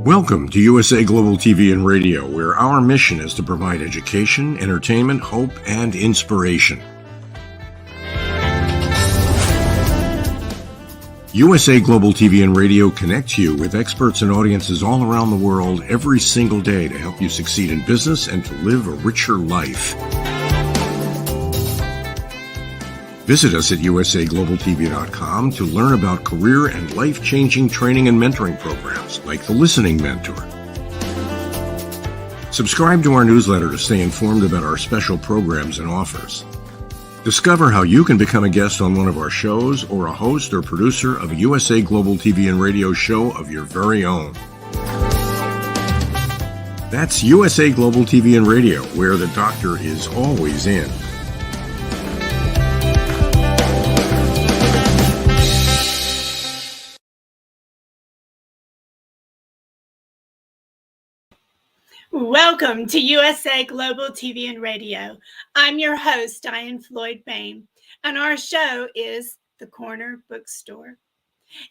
Welcome to USA Global TV and Radio, where our mission is to provide education, entertainment, hope, and inspiration. USA Global TV and Radio connects you with experts and audiences all around the world every single day to help you succeed in business and to live a richer life. Visit us at usaglobaltv.com to learn about career and life-changing training and mentoring programs like the Listening Mentor. Subscribe to our newsletter to stay informed about our special programs and offers. Discover how you can become a guest on one of our shows or a host or producer of a USA Global TV and Radio show of your very own. That's USA Global TV and Radio, where the doctor is always in. Welcome to USA Global TV and Radio. I'm your host, DIANN BOEHM, and our show is The Corner Bookstore.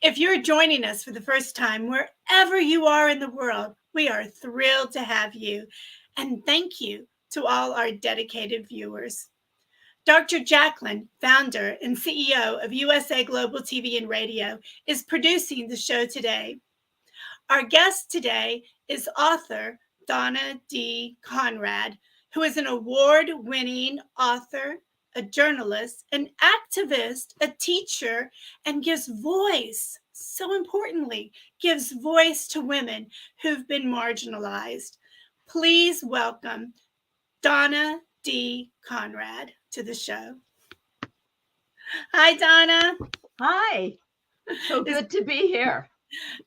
If you're joining us for the first time, wherever you are in the world, we are thrilled to have you. And thank you to all our dedicated viewers. Dr. Jacalyn, founder and CEO of USA Global TV and Radio, is producing the show today. Our guest today is author Donna Conrad, who is an award-winning author, a journalist, an activist, a teacher, and gives voice, so importantly, gives voice to women who've been marginalized. Please welcome Donna Conrad to the show. Hi, Donna. Hi. So good to be here.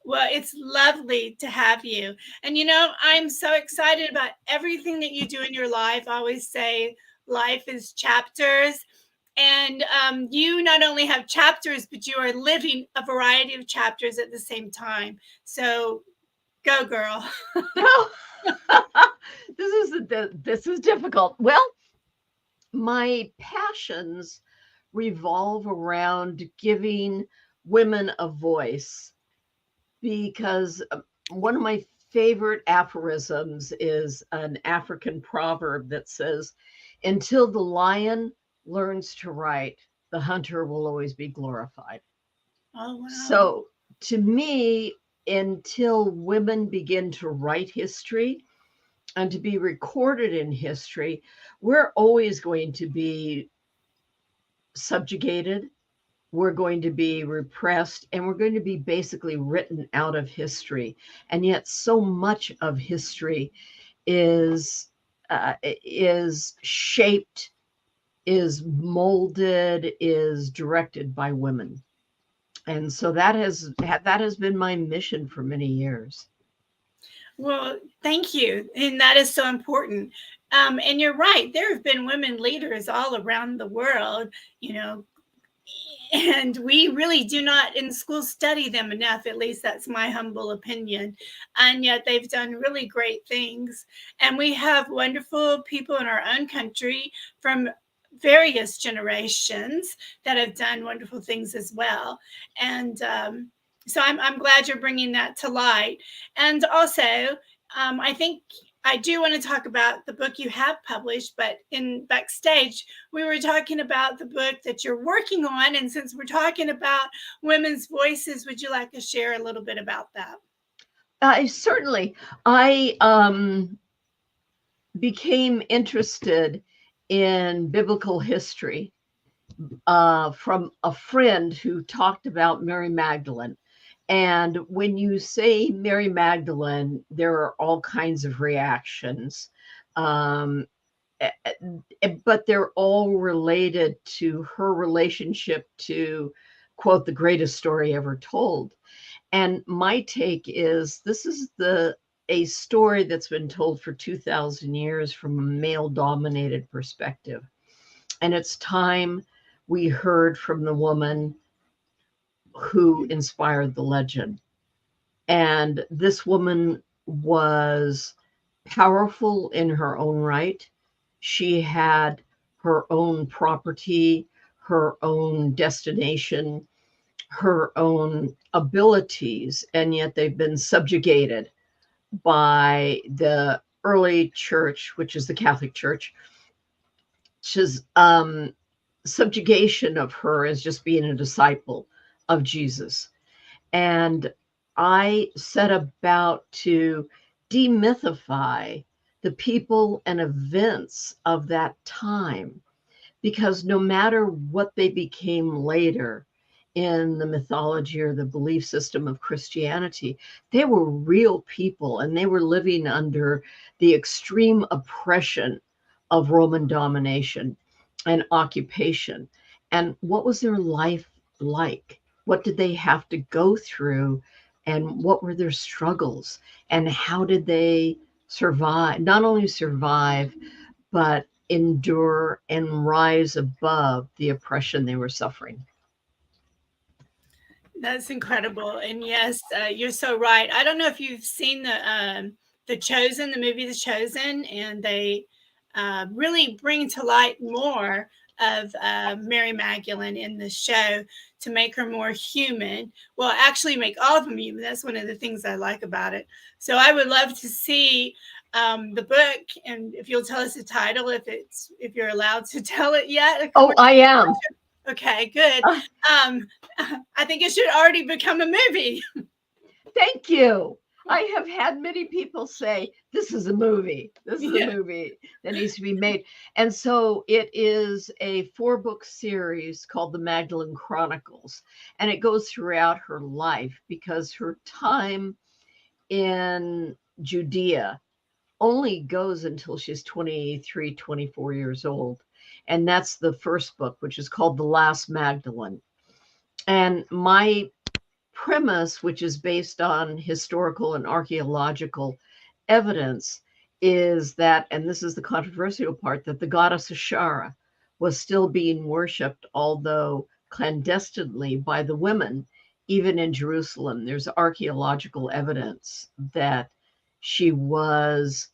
Well, it's lovely to have you. And, you know, I'm so excited about everything that you do in your life. I always say life is chapters. And you not only have chapters, but you are living a variety of chapters at the same time. So go, girl. This is difficult. Well, my passions revolve around giving women a voice, because one of my favorite aphorisms is an African proverb that says, until the lion learns to write, the hunter will always be glorified. Oh, wow. So to me, until women begin to write history and to be recorded in history, we're always going to be subjugated. We're going to be repressed, and we're going to be basically written out of history. And yet so much of history is shaped, is molded, is directed by women. And so that has been my mission for many years. Well, thank you. And that is so important. And you're right. There have been women leaders all around the world, you know, and we really do not in school study them enough. At least that's my humble opinion. And yet they've done really great things. And we have wonderful people in our own country from various generations that have done wonderful things as well. And so I'm glad you're bringing that to light. And also, I think I do want to talk about the book you have published, but in backstage, we were talking about the book that you're working on. And since we're talking about women's voices, would you like to share a little bit about that? Certainly. I became interested in biblical history from a friend who talked about Mary Magdalene. And when you say Mary Magdalene, there are all kinds of reactions, but they're all related to her relationship to, quote, the greatest story ever told. And my take is this is a story that's been told for 2,000 years from a male-dominated perspective. And it's time we heard from the woman who inspired the legend. And this woman was powerful in her own right. She had her own property, her own destination, her own abilities, and yet they've been subjugated by the early church, which is the Catholic Church, which is subjugation of her as just being a disciple of Jesus. And I set about to demythify the people and events of that time, because no matter what they became later in the mythology or the belief system of Christianity, they were real people and they were living under the extreme oppression of Roman domination and occupation. And what was their life like? What did they have to go through? And what were their struggles? And how did they survive? Not only survive, but endure and rise above the oppression they were suffering. That's incredible. And yes, you're so right. I don't know if you've seen the Chosen, the movie The Chosen, and they really bring to light more of Mary Magdalene in the show to make her more human. Well, actually make all of them human. That's one of the things I like about it. So I would love to see the book, and if you'll tell us the title, if you're allowed to tell it yet. Oh, I am. Okay, good. I think it should already become a movie. Thank you. I have had many people say, this is a movie. This is a movie that needs to be made. And so it is a 4-book series called the Magdalene Chronicles. And it goes throughout her life, because her time in Judea only goes until she's 23, 24 years old. And that's the first book, which is called The Last Magdalene. And my premise, which is based on historical and archaeological evidence, is that, and this is the controversial part, that the goddess Ashara was still being worshipped, although clandestinely, by the women, even in Jerusalem. There's archaeological evidence that she was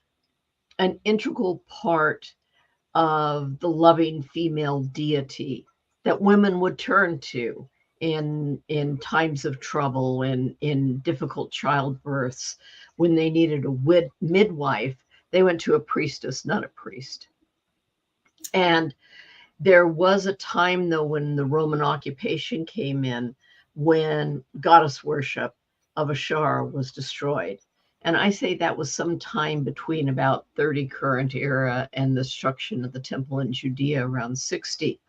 an integral part of the loving female deity that women would turn to in times of trouble and in difficult childbirths. When they needed a midwife, they went to a priestess, not a priest. And there was a time, though, when the Roman occupation came in, when goddess worship of Ashara was destroyed. And I say that was sometime between about 30 current era and the destruction of the temple in Judea around 60.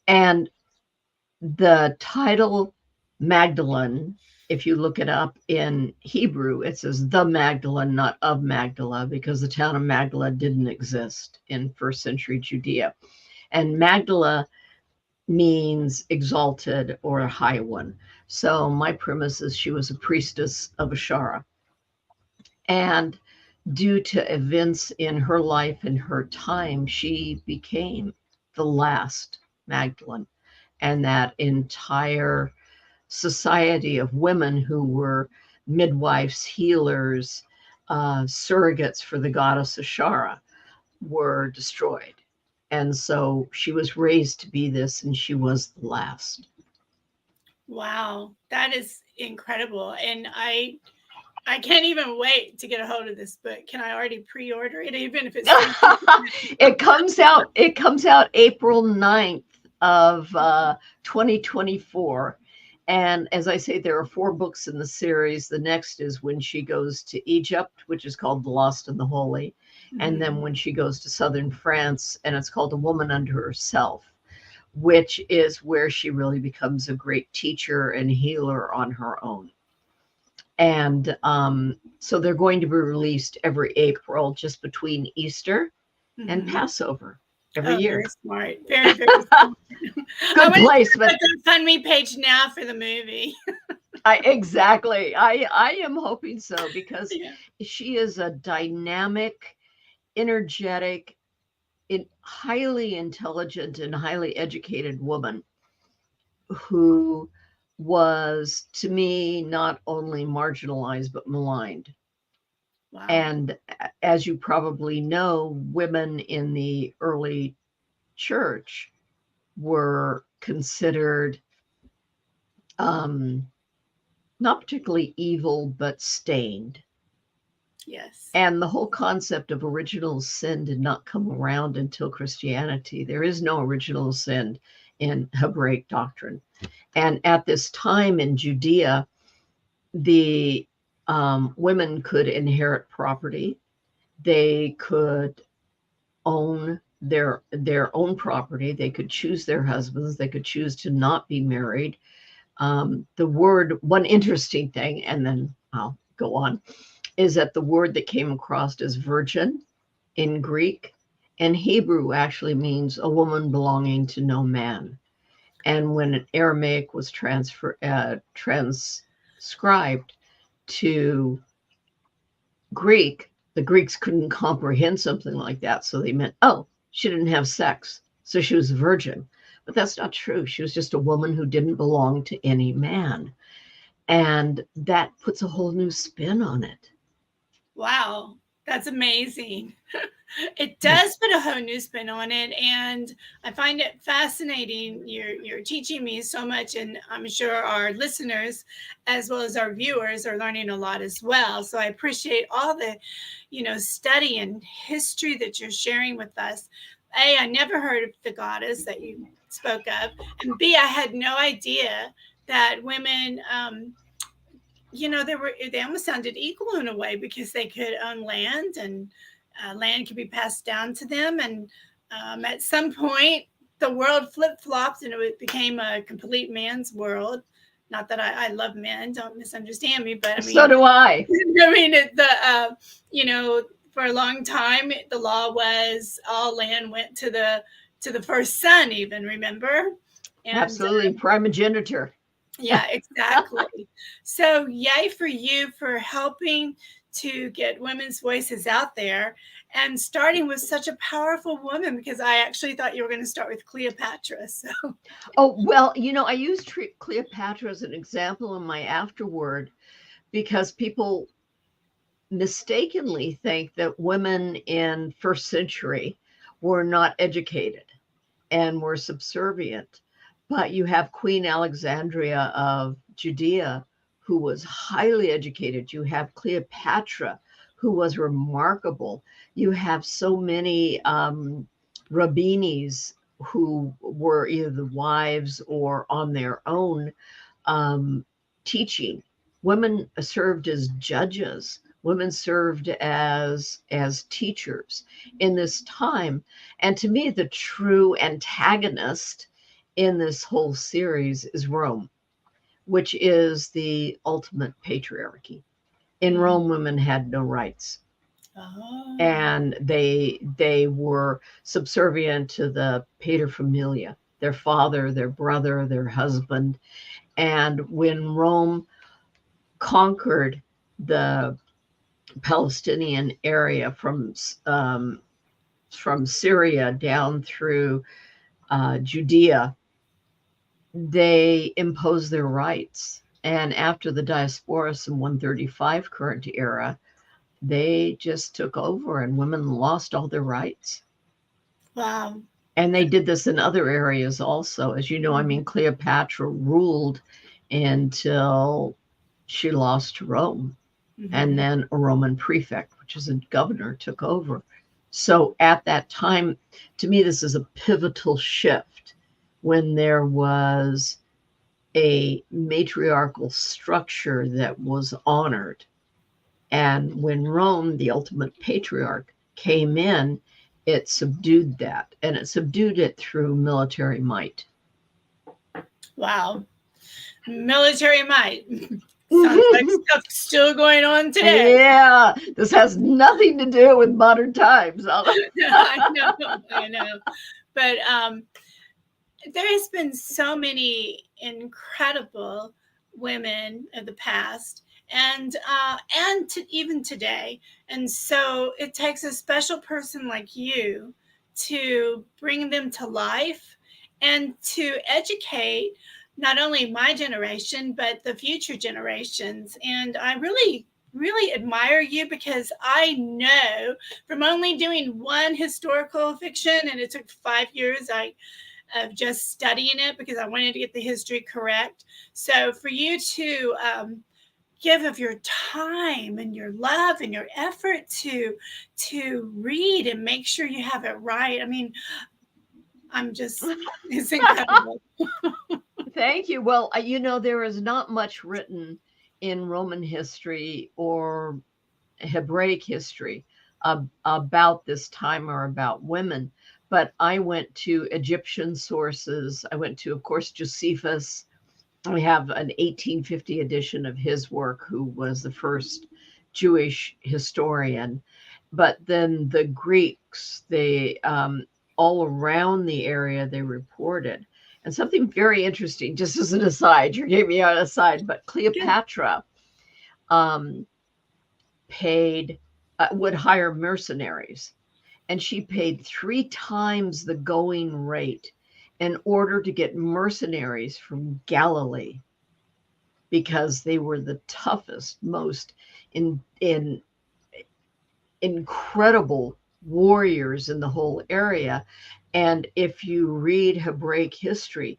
And the title Magdalene, if you look it up in Hebrew, it says the Magdalene, not of Magdala, because the town of Magdala didn't exist in first century Judea. And Magdala means exalted or a high one. So my premise is she was a priestess of Ashara. And due to events in her life and her time, she became the last Magdalene. And that entire society of women who were midwives, healers, surrogates for the goddess Ashara were destroyed. And so she was raised to be this, and she was the last. Wow, that is incredible. And I can't even wait to get a hold of this book. Can I already pre-order it, even if it's It comes out April 9th of 2024. And as I say, there are 4 books in the series. The next is when she goes to Egypt, which is called The Lost and the Holy. Mm-hmm. And then when she goes to southern France, and it's called A Woman Unto Herself, which is where she really becomes a great teacher and healer on her own. And so they're going to be released every April, just between Easter and Passover every year. Very smart. Very, very smart. Good placement. The GoFundMe page now for the movie. Exactly. I am hoping so, because she is a dynamic, energetic, highly intelligent and highly educated woman who was, to me, not only marginalized, but maligned. Wow. And as you probably know, women in the early church were considered not particularly evil, but stained. Yes. And the whole concept of original sin did not come around until Christianity. There is no original sin in Hebraic doctrine. And at this time in Judea, the women could inherit property. They could own their own property. They could choose their husbands. They could choose to not be married. One interesting thing, and then I'll go on, is that the word that came across as virgin in Greek and Hebrew actually means a woman belonging to no man. And when Aramaic was transcribed to Greek, the Greeks couldn't comprehend something like that. So they meant, oh, she didn't have sex, so she was a virgin. But that's not true. She was just a woman who didn't belong to any man. And that puts a whole new spin on it. Wow, that's amazing. It does put a whole new spin on it, and I find it fascinating. You're teaching me so much, and I'm sure our listeners, as well as our viewers, are learning a lot as well. So I appreciate all the, study and history that you're sharing with us. A, I never heard of the goddess that you spoke of, and B, I had no idea that women, they almost sounded equal in a way because they could own land, and land could be passed down to them. And at some point, the world flip-flopped and it became a complete man's world. Not that I love men, don't misunderstand me, but I mean, so do I. I mean, for a long time, the law was all land went to the first son, even, remember? And, absolutely, primogeniture. Yeah, exactly. So yay for you for helping to get women's voices out there and starting with such a powerful woman, because I actually thought you were going to start with Cleopatra. So, oh, well, I used Cleopatra as an example in my afterword because people mistakenly think that women in first century were not educated and were subservient. But you have Queen Alexandria of Judea, who was highly educated. You have Cleopatra, who was remarkable. You have so many rabbinis who were either the wives or on their own teaching. Women served as judges. Women served as teachers in this time. And to me, the true antagonist in this whole series is Rome, which is the ultimate patriarchy. In Rome, women had no rights. oh. And they were subservient to the paterfamilia, their father, their brother, their husband. And when Rome conquered the Palestinian area from Syria down through Judea, they imposed their rights. And after the diasporas in 135 current era, they just took over and women lost all their rights. Wow. And they did this in other areas also. As you know, I mean, Cleopatra ruled until she lost to Rome. Mm-hmm. And then a Roman prefect, which is a governor, took over. So at that time, to me, this is a pivotal shift when there was a matriarchal structure that was honored. And when Rome, the ultimate patriarch, came in, it subdued that. And it subdued it through military might. Wow. Military might. Sounds like stuff still going on today. Yeah, this has nothing to do with modern times. I know. But there has been so many incredible women of the past, and even today. And so it takes a special person like you to bring them to life and to educate not only my generation, but the future generations. And I really, really admire you, because I know from only doing one historical fiction, and it took 5 years of just studying it because I wanted to get the history correct. So for you to give of your time and your love and your effort to read and make sure you have it right. I mean, it's incredible. Thank you. Well, there is not much written in Roman history or Hebraic history about this time or about women, but I went to Egyptian sources. I went to, of course, Josephus. I have an 1850 edition of his work, who was the first Jewish historian. But then the Greeks, they all around the area, they reported. And something very interesting, just as an aside, you gave me an aside, but Cleopatra would hire mercenaries, and she paid 3 times the going rate in order to get mercenaries from Galilee, because they were the toughest, most incredible warriors in the whole area. And if you read Hebraic history,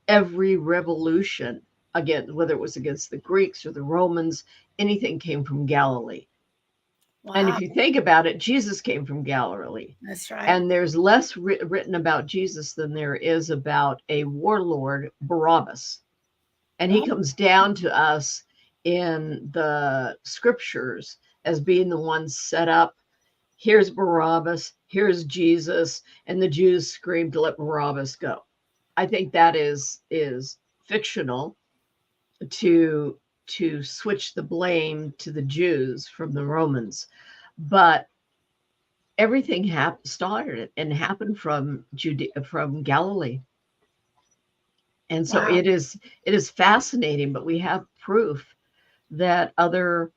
every revolution, again, whether it was against the Greeks or the Romans, anything came from Galilee. Wow. And if you think about it, Jesus came from Galilee. That's right. And there's less written about Jesus than there is about a warlord, Barabbas. And he comes down to us in the scriptures as being the one set up. Here's Barabbas, here's Jesus, and the Jews screamed to let Barabbas go. I think that is fictional to switch the blame to the Jews from the Romans. But everything started and happened from Galilee. And so it is fascinating, but we have proof that other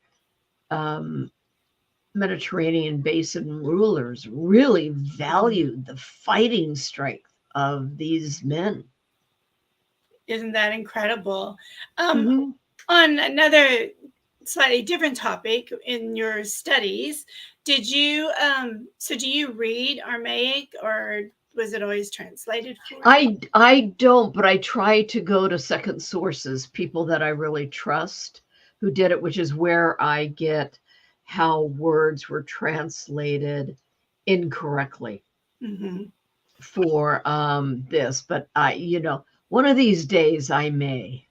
Mediterranean basin rulers really valued the fighting strength of these men. Isn't that incredible? Mm-hmm. On another slightly different topic, in your studies, do you read Aramaic, or was it always translated for you? I don't, but I try to go to second sources, people that I really trust who did it, which is where I get how words were translated incorrectly for this. But one of these days I may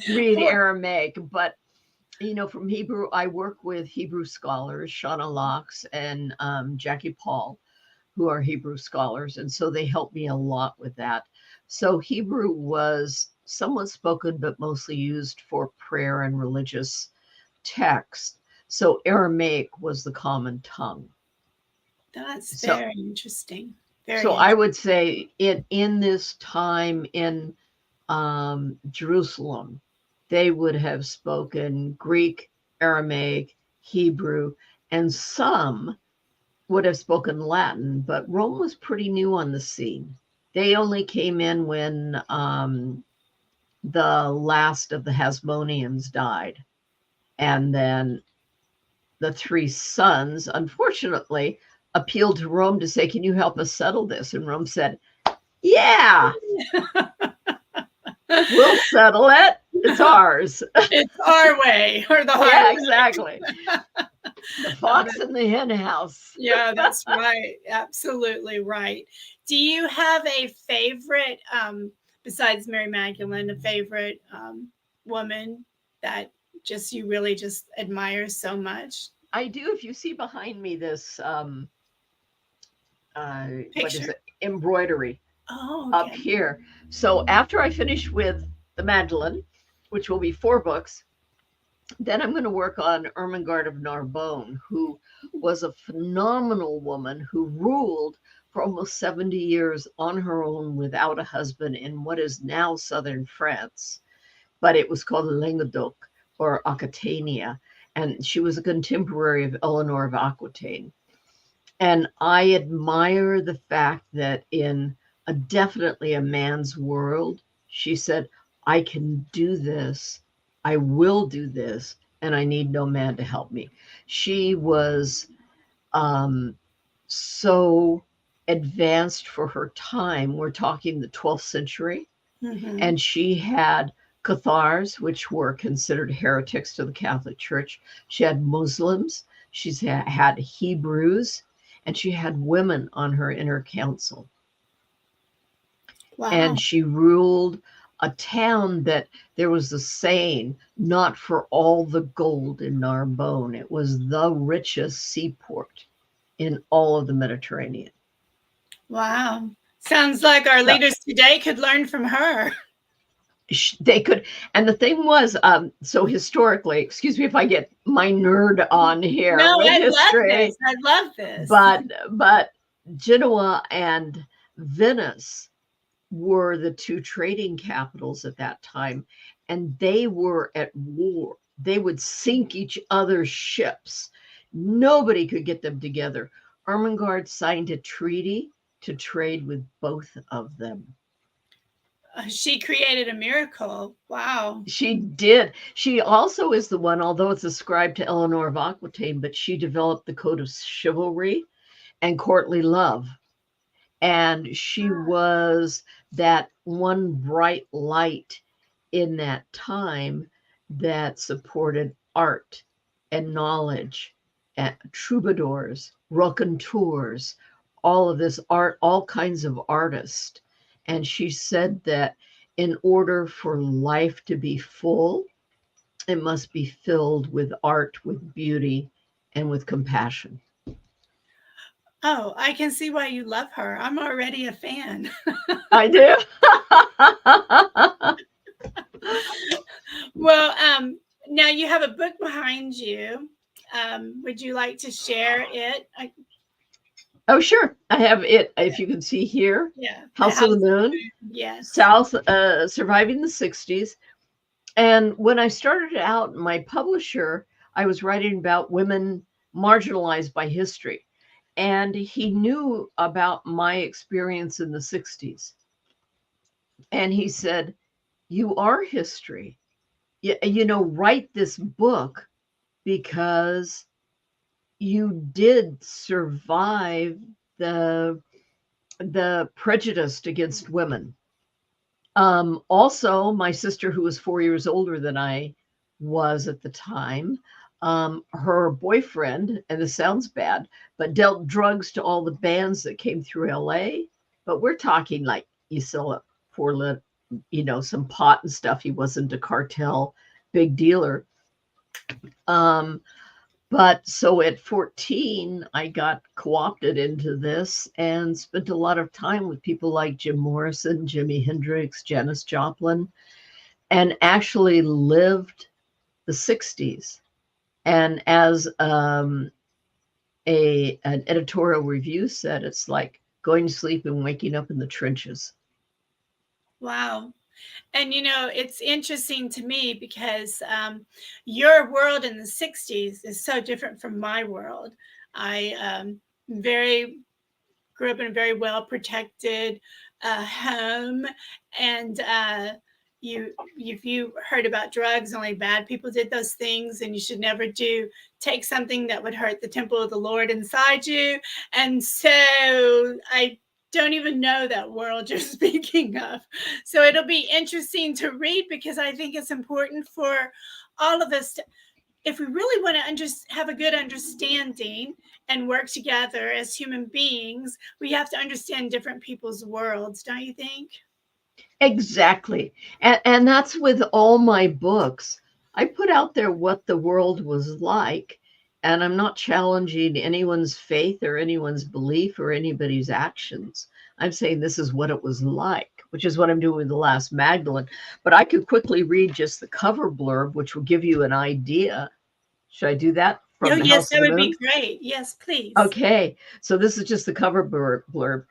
read Aramaic. But from Hebrew, I work with Hebrew scholars, Shauna Locks and Jackie Paul, who are Hebrew scholars, and so they help me a lot with that. So Hebrew was somewhat spoken, but mostly used for prayer and religious text. So Aramaic was the common tongue. That's very interesting. I would say in this time in Jerusalem, they would have spoken Greek, Aramaic, Hebrew, and some would have spoken Latin, but Rome was pretty new on the scene. They only came in when the last of the Hasmoneans died. And then the 3 sons, unfortunately, appealed to Rome to say, can you help us settle this? And Rome said, yeah, we'll settle it. It's ours. It's our way, or the hard Yeah, way. exactly. The fox in the hen house. Yeah, that's right. Absolutely right. Do you have a favorite, besides Mary Magdalene, a favorite woman that you really just admire so much? I do. If you see behind me this what is it? Embroidery up here. So after I finish with the Magdalene, which will be 4 books, then I'm going to work on Ermengarde of Narbonne, who was a phenomenal woman who ruled for almost 70 years on her own without a husband in what is now southern France, but it was called Languedoc or Aquitania, and she was a contemporary of Eleanor of Aquitaine. And I admire the fact that in definitely a man's world, she said, I can do this, I will do this, and I need no man to help me. She was so advanced for her time. We're talking the 12th century. And she had Cathars, which were considered heretics to the Catholic Church. She had Muslims. She's had Hebrews, and she had women on her inner council. Wow. And she ruled a town that there was a saying, not for all the gold in Narbonne. It was the richest seaport in all of the Mediterranean. Wow. Sounds like our leaders today could learn from her. They could. And the thing was, so historically, excuse me if I get my nerd on here. No, with I history, love this. I love this. But Genoa and Venice were the two trading capitals at that time, and they were at war. They would sink each other's ships. Nobody could get them together. Ermengarde signed a treaty to trade with both of them. She created a miracle. Wow. She did. She also is the one, although it's ascribed to Eleanor of Aquitaine, but she developed the code of chivalry and courtly love. And she was that one bright light in that time that supported art and knowledge, and troubadours, raconteurs, all of this art, all kinds of artists. And she said that in order for life to be full, it must be filled with art, with beauty, and with compassion. Oh, I can see why you love her. I'm already a fan. I do. Well, now you have a book behind you. Would you like to share it? Oh, sure. I have it. If you can see here, Yeah. House of the Moon. Yes. South, Surviving the 60s. And when I started out, my publisher, I was writing about women marginalized by history. And he knew about my experience in the 60s. And he said, you are history. You know, write this book because you did survive the prejudice against women. Also, my sister, who was 4 years older than I was at the time, her boyfriend, and this sounds bad, but dealt drugs to all the bands that came through LA. But we're talking like you sell it for, some pot and stuff. He wasn't a cartel big dealer. But so at 14, I got co-opted into this and spent a lot of time with people like Jim Morrison, Jimi Hendrix, Janis Joplin, and actually lived the 60s. And as an editorial review said, it's like going to sleep and waking up in the trenches. Wow. And, it's interesting to me because your world in the 60s is so different from my world. I grew up in a very well protected home. And if you heard about drugs, only bad people did those things, and you should never take something that would hurt the temple of the Lord inside you. And so I don't even know that world you're speaking of. So it'll be interesting to read, because I think it's important for all of us to, if we really want to have a good understanding and work together as human beings, we have to understand different people's worlds, don't you think? Exactly. And that's with all my books. I put out there what the world was like, and I'm not challenging anyone's faith or anyone's belief or anybody's actions. I'm saying this is what it was like, which is what I'm doing with The Last Magdalene. But I could quickly read just the cover blurb, which will give you an idea. Should I do that? Oh, yes, that would be great. Yes, please. Okay. So this is just the cover blurb.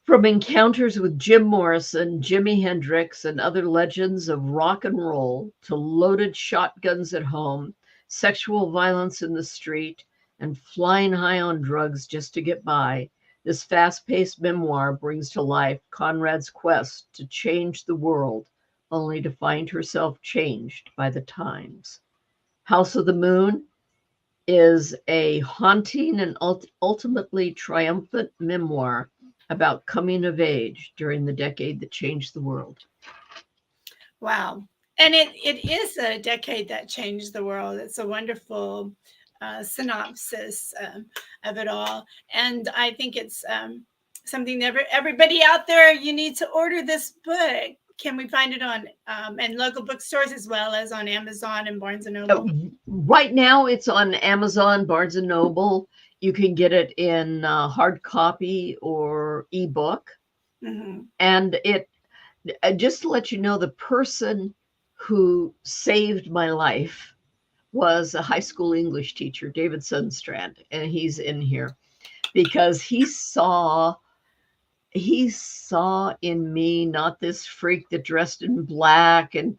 From encounters with Jim Morrison, Jimi Hendrix, and other legends of rock and roll, to loaded shotguns at home, sexual violence in the street, and flying high on drugs just to get by, this fast-paced memoir brings to life Conrad's quest to change the world, only to find herself changed by the times. House of the Moon is a haunting and ultimately triumphant memoir about coming of age during the decade that changed the world. Wow. And it is a decade that changed the world. It's a wonderful synopsis of it all. And I think it's something that everybody out there, you need to order this book. Can we find it on and local bookstores as well as on Amazon and Barnes & Noble? Right now it's on Amazon, Barnes & Noble. You can get it in hard copy or ebook. Mm-hmm. And it, just to let you know, the person who saved my life was a high school English teacher, David Sundstrand, and he's in here because he saw in me not this freak that dressed in black and,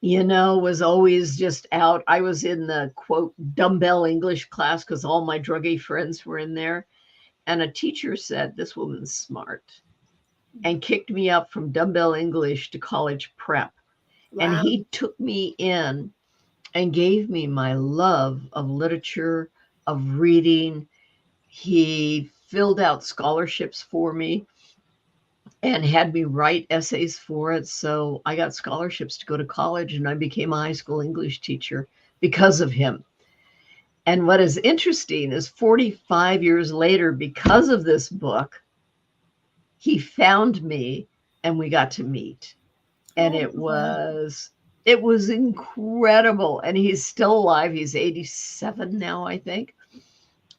you know, was always just out. I was in the quote dumbbell English class because all my druggy friends were in there. And a teacher said, "This woman's smart," and kicked me up from dumbbell English to college prep. Wow. And he took me in and gave me my love of literature, of reading. He filled out scholarships for me and had me write essays for it. So I got scholarships to go to college, and I became a high school English teacher because of him. And what is interesting is 45 years later, because of this book, he found me and we got to meet. And it was incredible. And he's still alive. He's 87 now, I think,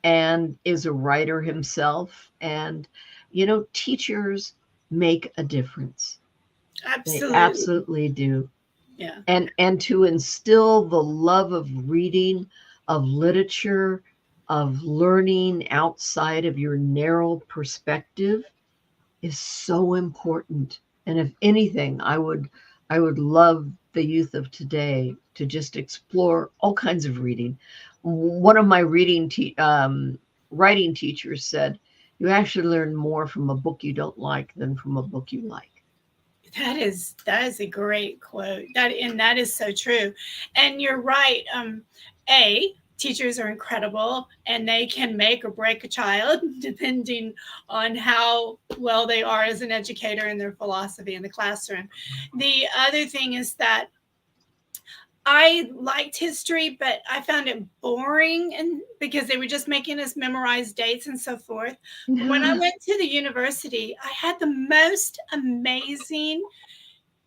and is a writer himself. And, you know, teachers make a difference. Absolutely. They absolutely do. Yeah. And to instill the love of reading, of literature, of learning outside of your narrow perspective is so important. And if anything, I would love the youth of today to just explore all kinds of reading. One of my writing teachers said, "You actually learn more from a book you don't like than from a book you like." That is a great quote. That is so true. And you're right. Teachers are incredible, and they can make or break a child depending on how well they are as an educator and their philosophy in the classroom. The other thing is that I liked history, but I found it boring, and because they were just making us memorize dates and so forth. But when I went to the university, I had the most amazing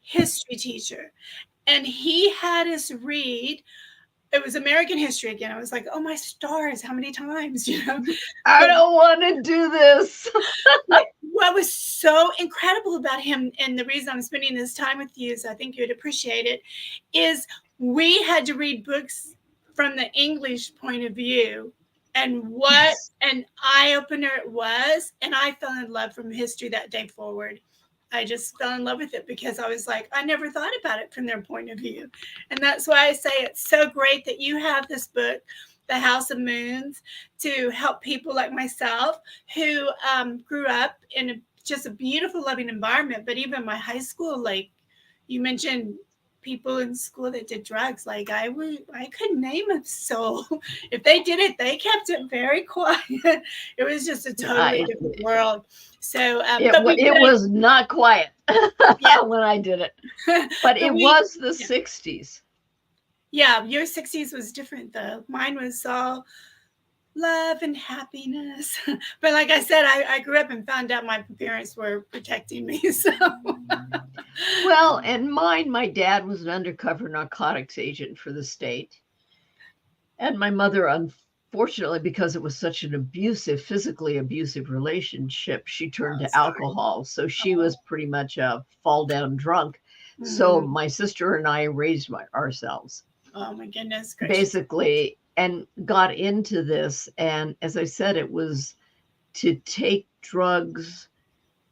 history teacher, and he had us read. It was American history again. I was like, "Oh my stars, how many times?" You know, I don't want to do this. What was so incredible about him, and the reason I'm spending this time with you, is I think you'd appreciate it, is we had to read books from the English point of view, and what an eye-opener it was. And I fell in love from history that day forward. I just fell in love with it because I was like, I never thought about it from their point of view. And that's why I say it's so great that you have this book, The House of Moons, to help people like myself who grew up in just a beautiful, loving environment. But even my high school, like you mentioned, people in school that did drugs, like I couldn't name a soul. If they did it, they kept it very quiet. It was just a totally different world. So it was not quiet when I did it, but it was the 60s. Yeah, your 60s was different though. Mine was all love and happiness. But like I said, I grew up and found out my parents were protecting me. So well, and my dad was an undercover narcotics agent for the state. And my mother, unfortunately, because it was such an physically abusive relationship, she turned to alcohol. So she was pretty much a fall down drunk. Mm-hmm. So my sister and I raised ourselves. Oh my goodness gracious. Basically, and got into this. And as I said, it was to take drugs.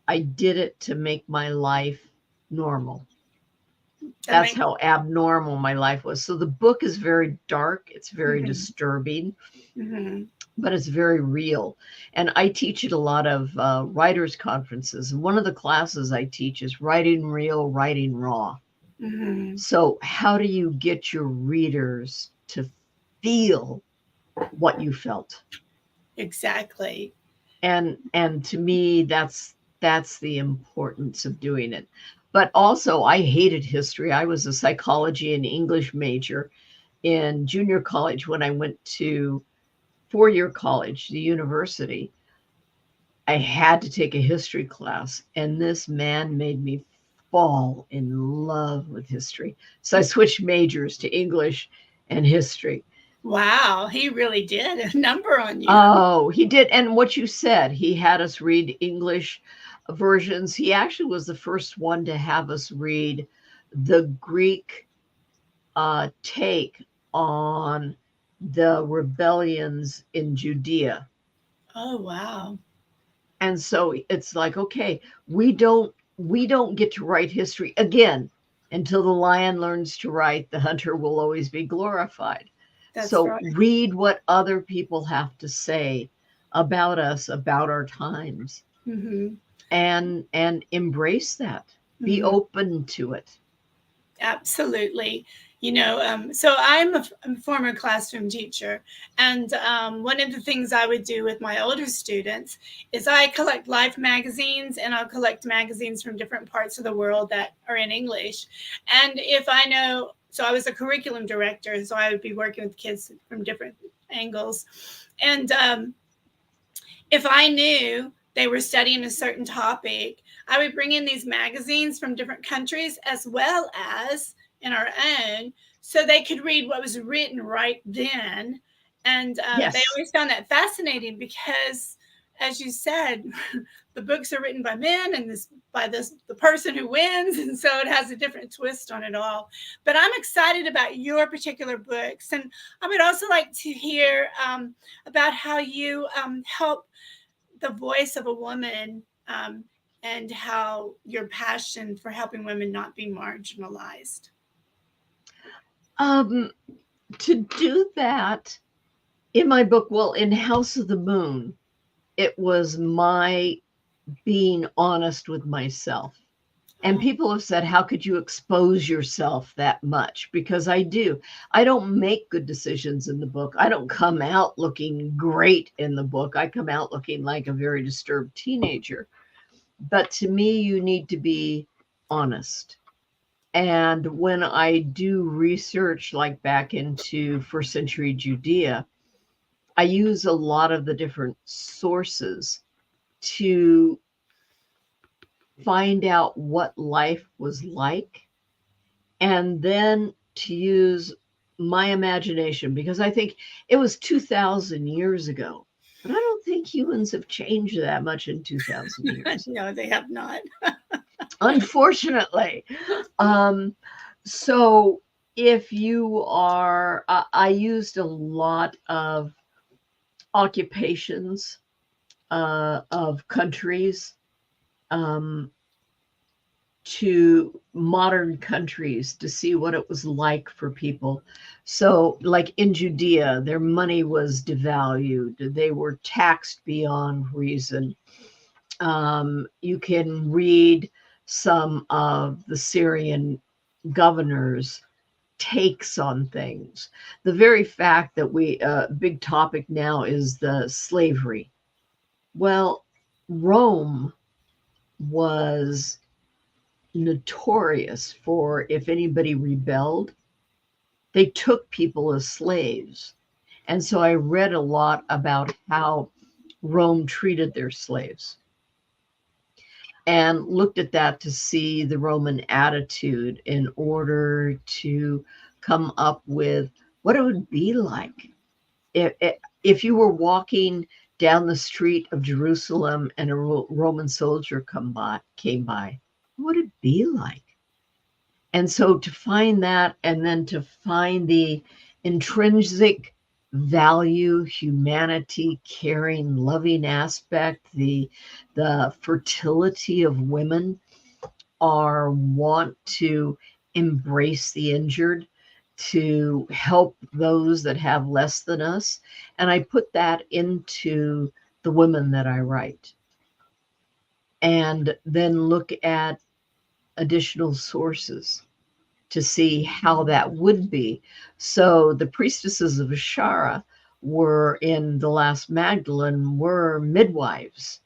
I did it to make my life normal. That's how abnormal my life was. So the book is very dark. It's very disturbing, but it's very real. And I teach at a lot of writers' conferences. And one of the classes I teach is writing real, writing raw. So how do you get your readers to feel what you felt? Exactly. And to me, that's the importance of doing it. But also, I hated history. I was a psychology and English major in junior college. When I went to four-year college, the university, I had to take a history class, and this man made me fall in love with history. So I switched majors to English and history. Wow, he really did a number on you. Oh, he did. And what you said, he had us read English versions. He actually was the first one to have us read the Greek take on the rebellions in Judea. Oh, wow. And so it's like, okay, we don't get to write history again. Until the lion learns to write, the hunter will always be glorified. That's So right. read what other people have to say about us, about our times, Mm-hmm. and embrace that. Be Mm-hmm. open to it. Absolutely. So I'm a former classroom teacher, and one of the things I would do with my older students is I collect life magazines, and I'll collect magazines from different parts of the world that are in English. And if I know, so I was a curriculum director, so I would be working with kids from different angles. And if I knew they were studying a certain topic, I would bring in these magazines from different countries as well as in our own, so they could read what was written right then. And Yes. They always found that fascinating because, as you said, the books are written by men and the person who wins, and so it has a different twist on it all. But I'm excited about your particular books, and I would also like to hear about how you help the voice of a woman, and how your passion for helping women not be marginalized. To do that in my book, well, in House of the Moon, it was my being honest with myself. And people have said, how could you expose yourself that much? Because I do. I don't make good decisions in the book. I don't come out looking great in the book. I come out looking like a very disturbed teenager. But to me, you need to be honest. And when I do research, like back into first century Judea, I use a lot of the different sources to find out what life was like, and then to use my imagination, because I think it was 2,000 years ago, but I don't think humans have changed that much in 2,000 years. No, they have not. Unfortunately. So if you are, I used a lot of occupations of countries, to modern countries to see what it was like for people. So like in Judea, their money was devalued. They were taxed beyond reason. You can read some of the Syrian governors' takes on things. The very fact that big topic now is the slavery. Well, Rome was notorious for, if anybody rebelled, they took people as slaves. And so I read a lot about how Rome treated their slaves and looked at that to see the Roman attitude in order to come up with what it would be like if you were walking down the street of Jerusalem and a Roman soldier came by. What would it be like? And so to find that, and then to find the intrinsic value, humanity, caring, loving aspect, the fertility of women, are want to embrace the injured, to help those that have less than us. And I put that into the women that I write. And then look at additional sources to see how that would be. So the priestesses of Ashara were in the last Magdalene were midwives,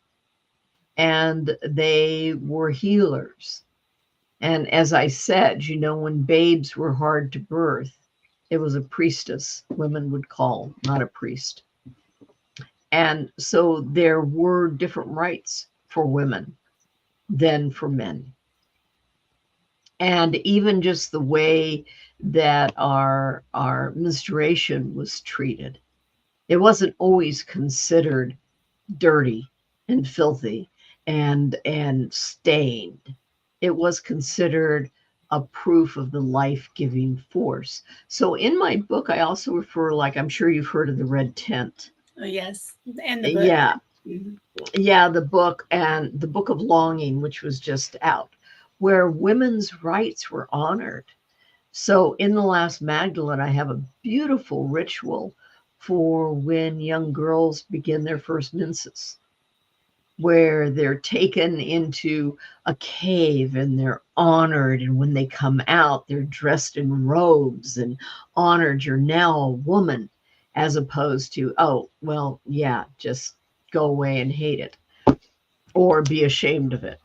and they were healers. And as I said, when babes were hard to birth, it was a priestess women would call, not a priest. And so there were different rights for women than for men. And even just the way that our menstruation was treated, it wasn't always considered dirty and filthy and stained. It was considered a proof of the life-giving force. So in my book, I also refer, like, I'm sure you've heard of the red tent. Oh, yes. And the book. Yeah. Mm-hmm. Yeah, the book and the Book of Longing, which was just out, where women's rights were honored. So in the last Magdalene, I have a beautiful ritual for when young girls begin their first menses, where they're taken into a cave and they're honored. And when they come out, they're dressed in robes and honored. You're now a woman, as opposed to, oh, well, yeah, just go away and hate it or be ashamed of it.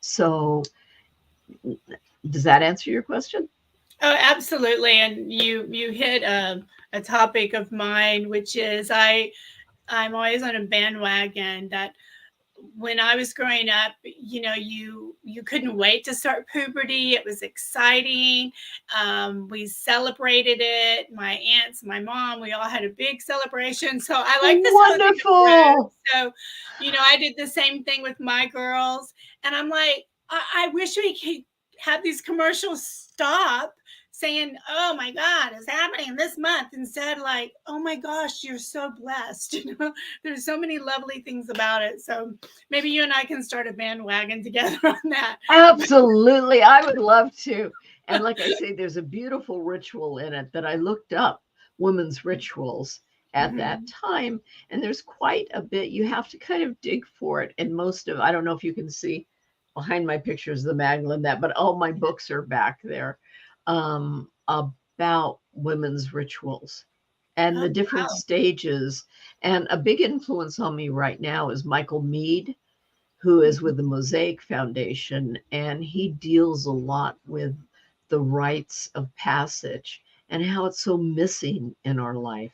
So does that answer your question? Oh, absolutely. And you hit a topic of mine, which is I'm always on a bandwagon that when I was growing up, you couldn't wait to start puberty. It was exciting. We celebrated it. My aunts, my mom, we all had a big celebration. So I like this. Wonderful. So, I did the same thing with my girls. And I'm like, I wish we could have these commercials stop saying, oh my God, it's happening this month, instead like, oh my gosh, you're so blessed. There's so many lovely things about it. So maybe you and I can start a bandwagon together on that. Absolutely. I would love to. And like I say, there's a beautiful ritual in it that I looked up, women's rituals at that time. And there's quite a bit. You have to kind of dig for it. And I don't know if you can see behind my pictures, the Magdalene, but all my books are back there. About women's rituals and the different stages. And a big influence on me right now is Michael Meade, who is with the Mosaic Foundation, and he deals a lot with the rites of passage and how it's so missing in our life.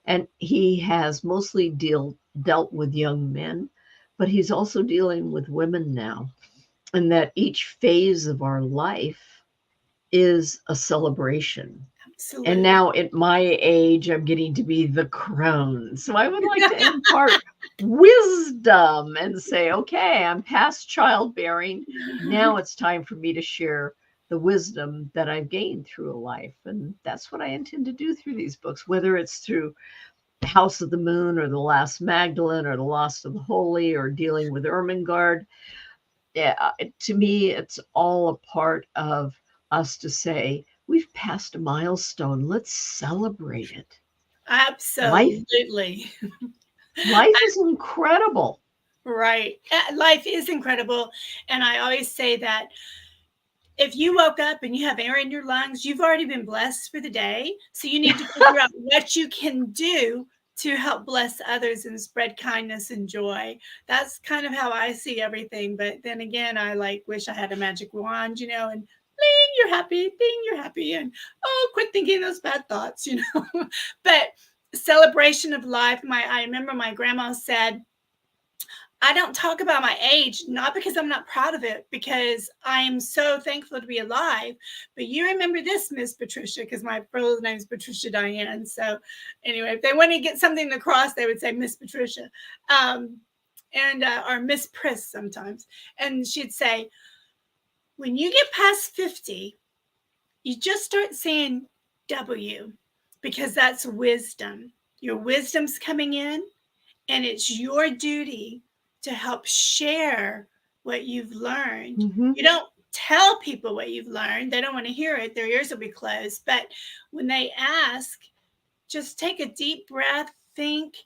And he has mostly dealt with young men, but he's also dealing with women now, and that each phase of our life is a celebration. Absolutely. And now at my age, I'm getting to be the crone. So I would like to impart wisdom and say, okay, I'm past childbearing. Now it's time for me to share the wisdom that I've gained through a life. And that's what I intend to do through these books, whether it's through House of the Moon or The Last Magdalene or The Lost of the Holy or dealing with Ermengarde. Yeah, to me, it's all a part of us to say, we've passed a milestone. Let's celebrate it. Absolutely. Life is incredible. Right. Life is incredible. And I always say that if you woke up and you have air in your lungs, you've already been blessed for the day. So you need to figure out what you can do to help bless others and spread kindness and joy. That's kind of how I see everything. But then again, I wish I had a magic wand, and ding, you're happy, ding, you're happy. And quit thinking those bad thoughts, But celebration of life. I remember my grandma said, I don't talk about my age, not because I'm not proud of it, because I am so thankful to be alive. But you remember this, Miss Patricia, because my full name is Patricia DIANN. So anyway, if they want to get something across, they would say Miss Patricia, or Miss Pris sometimes. And she'd say, when you get past 50, you just start saying W, because that's wisdom. Your wisdom's coming in, and it's your duty to help share what you've learned. Mm-hmm. You don't tell people what you've learned. They don't want to hear it. Their ears will be closed. But when they ask, just take a deep breath, think,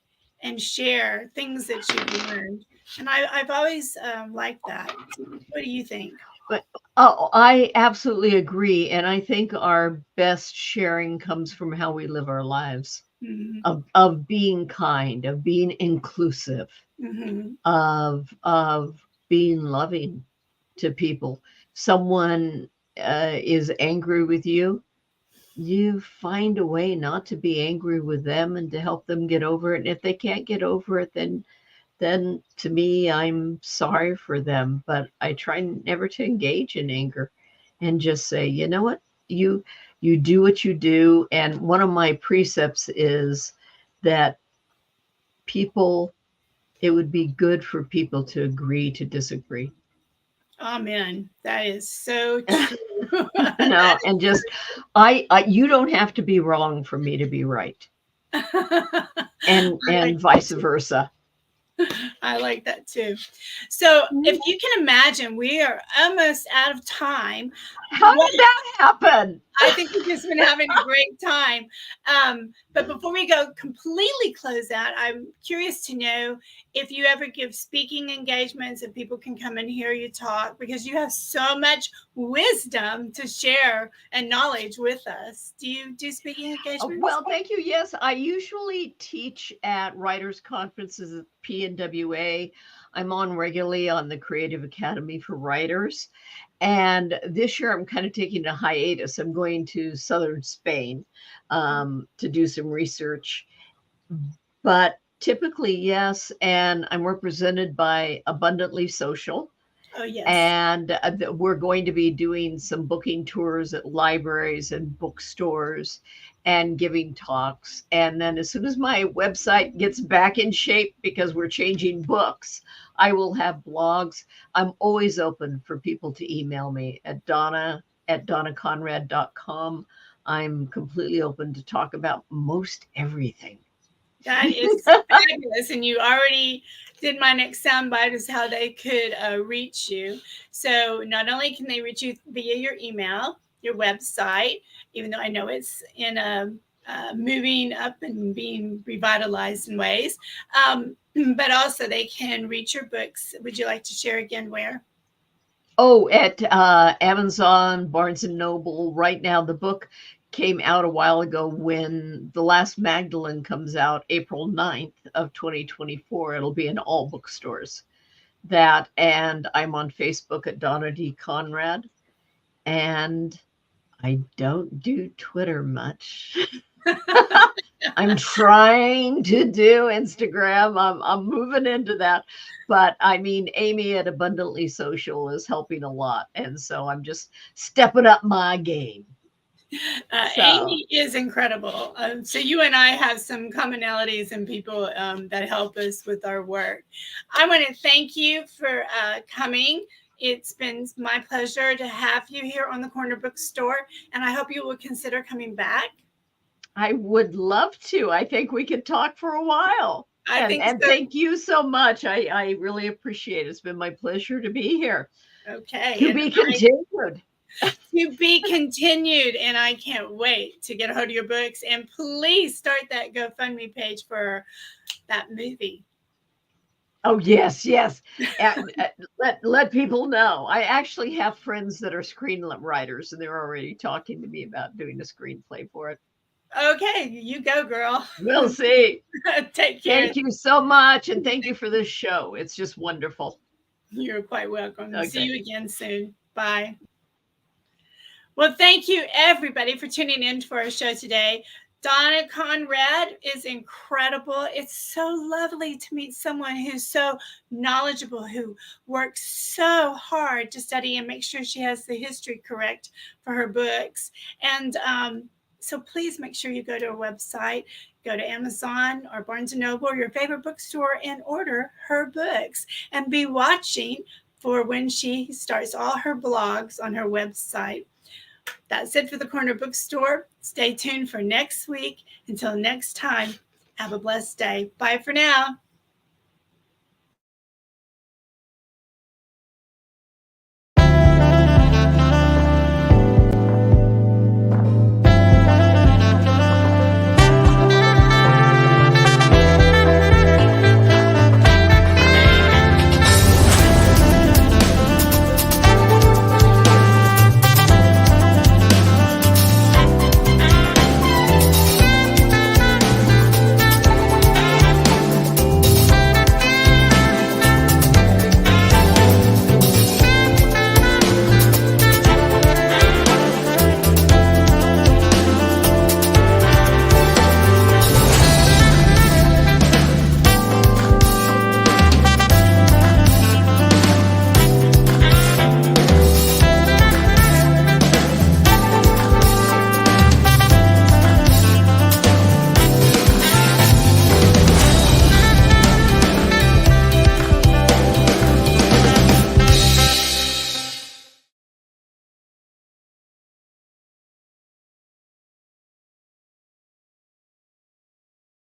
and share things that you've learned. And I've always liked that. What do you think? But I absolutely agree. And I think our best sharing comes from how we live our lives, mm-hmm. of being kind, of being inclusive, mm-hmm. of being loving to people. someone is angry with you, you find a way not to be angry with them and to help them get over it. And if they can't get over it, then to me, I'm sorry for them. But I try never to engage in anger and just say, you know what, you do what you do. And one of my precepts is that it would be good for people to agree to disagree. Amen. That is so true. And just, you don't have to be wrong for me to be right. And vice versa. I like that too. So if you can imagine, we are almost out of time. How did that happen? I think we've just been having a great time. But before we go completely close out, I'm curious to know if you ever give speaking engagements and people can come and hear you talk, because you have so much wisdom to share and knowledge with us. Do you do speaking engagements? Well, thank you. Yes, I usually teach at writers' conferences at PNWA. I'm on regularly on the Creative Academy for Writers. And this year I'm kind of taking a hiatus. I'm going to southern Spain to do some research. But typically, yes. And I'm represented by Abundantly Social. Oh, yes. And we're going to be doing some booking tours at libraries and bookstores and giving talks. And then as soon as my website gets back in shape, because we're changing books, I will have blogs. I'm always open for people to email me at donna@donnaconrad.com. I'm completely open to talk about most everything. That is fabulous. And you already did my next soundbite, is how they could reach you. So not only can they reach you via your email, your website, even though I know it's in a moving up and being revitalized in ways, but also they can reach your books. Would you like to share again where? Oh, at Amazon, Barnes & Noble. Right now, the book came out a while ago. When the last Magdalene comes out, April 9th of 2024, it'll be in all bookstores. That, and I'm on Facebook at Donna D. Conrad. And I don't do Twitter much. I'm trying to do Instagram. I'm moving into that. But I mean, Amy at Abundantly Social is helping a lot. And so I'm just stepping up my game. Amy is incredible. So you and I have some commonalities and people that help us with our work. I want to thank you for coming. It's been my pleasure to have you here on the Corner Bookstore, and I hope you will consider coming back. I would love to. I think we could talk for a while. And so. Thank you so much. I really appreciate it. It's been my pleasure to be here. Okay. To be continued. To be continued. And I can't wait to get a hold of your books. And please start that GoFundMe page for that movie. Oh, yes. Let people know. I actually have friends that are screenwriters, and they're already talking to me about doing a screenplay for it. Okay, you go, girl. We'll see. Take care. Thank you so much, and thank you for this show. It's just wonderful. You're quite welcome. Okay. See you again soon. Bye. Well, thank you, everybody, for tuning in for our show today. Donna Conrad is incredible. It's so lovely to meet someone who's so knowledgeable, who works so hard to study and make sure she has the history correct for her books. And so please make sure you go to her website, go to Amazon or Barnes & Noble or your favorite bookstore and order her books, and be watching for when she starts all her blogs on her website. That's it for the Corner Bookstore. Stay tuned for next week. Until next time, have a blessed day. Bye for now.